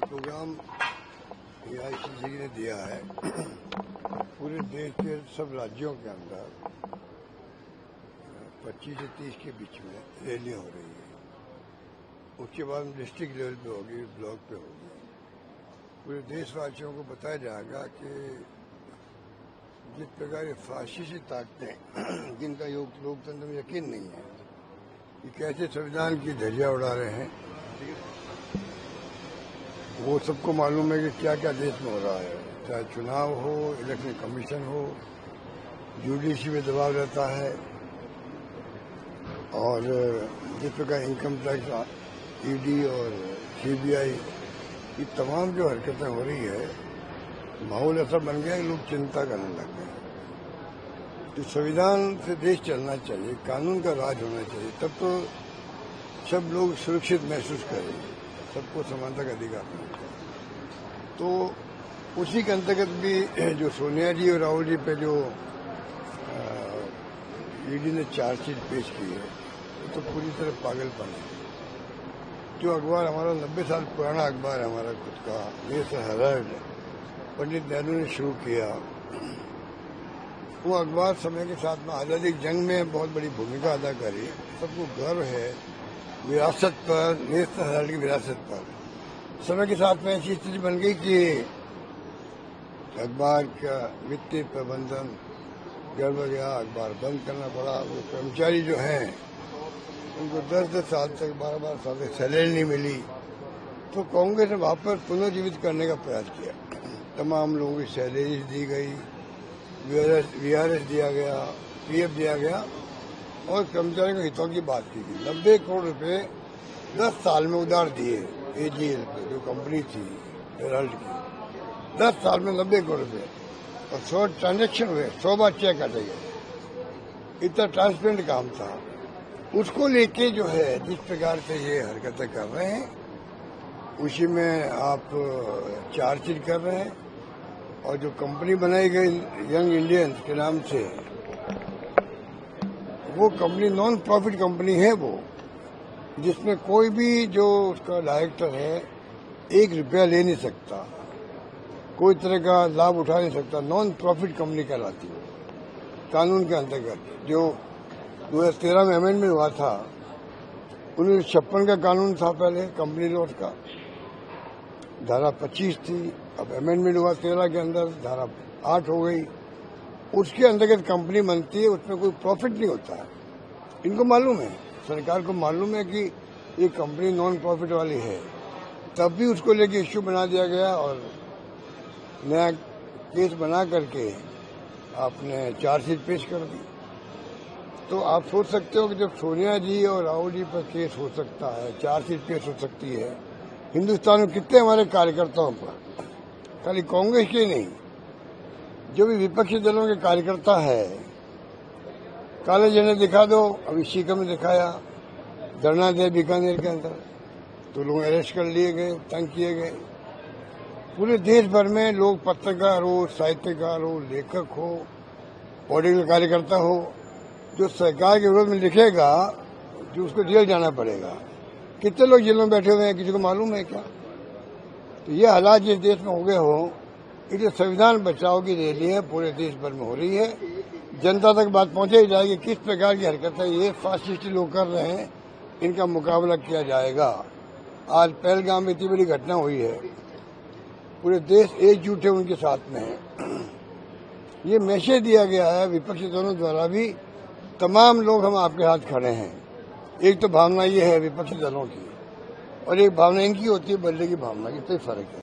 Programme AICC ने दिया है पूरे देश के सब राज्यों के अंदर 25 से 30 के बीच में रैलियां हो रही है। उसके बाद डिस्ट्रिक्ट लेवल पे होगी, ब्लॉक पे होगी। पूरे देशवासियों को बताया जाएगा कि जिस प्रकार ये फासिस्टी ताकतें जिनका लोकतंत्र में यकीन नहीं है कि कैसे संविधान की धज्जियां उड़ा रहे हैं, वो सबको मालूम है कि क्या क्या देश में हो रहा है। चाहे चुनाव हो, इलेक्शन कमीशन हो, जुडिशरी में दबाव रहता है, और जिस प्रकार इनकम टैक्स, ED और CBI, ये तमाम जो हरकतें हो रही है, माहौल ऐसा बन गया कि लोग चिंता करने लग गए। तो संविधान से देश चलना चाहिए, कानून का राज होना चाहिए, तब तो सब लोग सुरक्षित महसूस करेंगे, सबको समानता का अधिकार मिलेगा। तो उसी के अंतर्गत भी जो सोनिया जी और राहुल जी पे जो ED ने चार्जशीट पेश की है, तो पूरी तरह पागलपन है। जो अखबार हमारा 90 साल पुराना अखबार है, हमारा खुद का नेशनल हेराल्ड, पंडित नेहरू ने शुरू किया। वो अखबार समय के साथ में आज़ादी की जंग में बहुत बड़ी भूमिका अदा करी। सबको गर्व है विरासत पर, नेशनल हेराल्ड की विरासत पर। समय के साथ में ऐसी स्थिति बन गई कि अखबार का वित्तीय प्रबंधन गड़बड़ गया, अखबार बंद करना पड़ा। वो कर्मचारी जो हैं उनको 10-10 साल तक, 12-12 साल तक सैलरी नहीं मिली। तो कांग्रेस ने वापस पुनर्जीवित करने का प्रयास किया। तमाम लोगों की सैलरी दी गई, VRS दिया गया, PF दिया गया, और कर्मचारियों के हितों की बात की गई। 90 करोड़ रुपए 10 साल में उधार दिए AGL पे, जो कंपनी थी हेराल्ड की। 10 साल में 90 करोड़ रुपए, और 100 ट्रांजेक्शन हुए, 100 बार चेक काटे गए। इतना ट्रांसपेरेंट काम था। उसको लेके जो है जिस प्रकार से ये हरकतें कर रहे हैं, उसी में आप चार्जशीट कर रहे हैं। और जो कंपनी बनाई गई यंग इंडियंस के नाम से, वो कंपनी नॉन प्रॉफिट कंपनी है, वो जिसमें कोई भी जो उसका डायरेक्टर है 1 रुपया ले नहीं सकता, कोई तरह का लाभ उठा नहीं सकता। नॉन प्रॉफिट कंपनी कहलाती है कानून के अंतर्गत। जो 2013 में अमेंडमेंट हुआ था, 1956 का कानून था पहले कंपनी लॉ का, धारा 25 थी। अब अमेंडमेंट हुआ 13 के अंदर, धारा 8 हो गई। उसके अंतर्गत कंपनी बनती है, उसमें कोई प्रॉफिट नहीं होता है। इनको मालूम है, सरकार को मालूम है कि ये कंपनी नॉन प्रॉफिट वाली है, तब भी उसको लेके इश्यू बना दिया गया और नया केस बना करके आपने चार्जशीट पेश कर दी। तो आप सोच सकते हो कि जब सोनिया जी और राहुल जी पर केस हो सकता है, चार्जशीट पेश हो सकती है, हिंदुस्तान में कितने हमारे कार्यकर्ताओं पर, खाली कांग्रेस के नहीं, जो भी विपक्षी दलों के कार्यकर्ता है, काले झंडे दिखा दो। अभी सीकम में दिखाया, धरना दिया बीकानेर के अंदर, तो लोग अरेस्ट कर लिए गए, तंग किए गए। पूरे देश भर में लोग, पत्रकार हो, साहित्यकार हो, लेखक हो, पॉलिटिकल कार्यकर्ता हो, जो सरकार के विरोध में लिखेगा, जो उसको जेल जाना पड़ेगा। कितने लोग जेल में बैठे हुए हैं, किसी को मालूम है क्या? तो ये हालात जिस देश में हो गए हो, इसलिए संविधान बचाओ की रैलियां पूरे देश भर में हो रही है। जनता तक बात पहुंचाई जाएगी किस प्रकार की हरकतें ये फासिस्टी लोग कर रहे हैं, इनका मुकाबला किया जाएगा। आज पहलगाम में इतनी बड़ी घटना हुई है, पूरे देश एकजुट है, उनके साथ में है। ये मैसेज दिया गया है विपक्षी दलों द्वारा भी, तमाम लोग हम आपके साथ खड़े हैं। एक तो भावना ये है विपक्षी दलों की, और एक भावना इनकी होती है बदले की भावना की। तो फर्क है।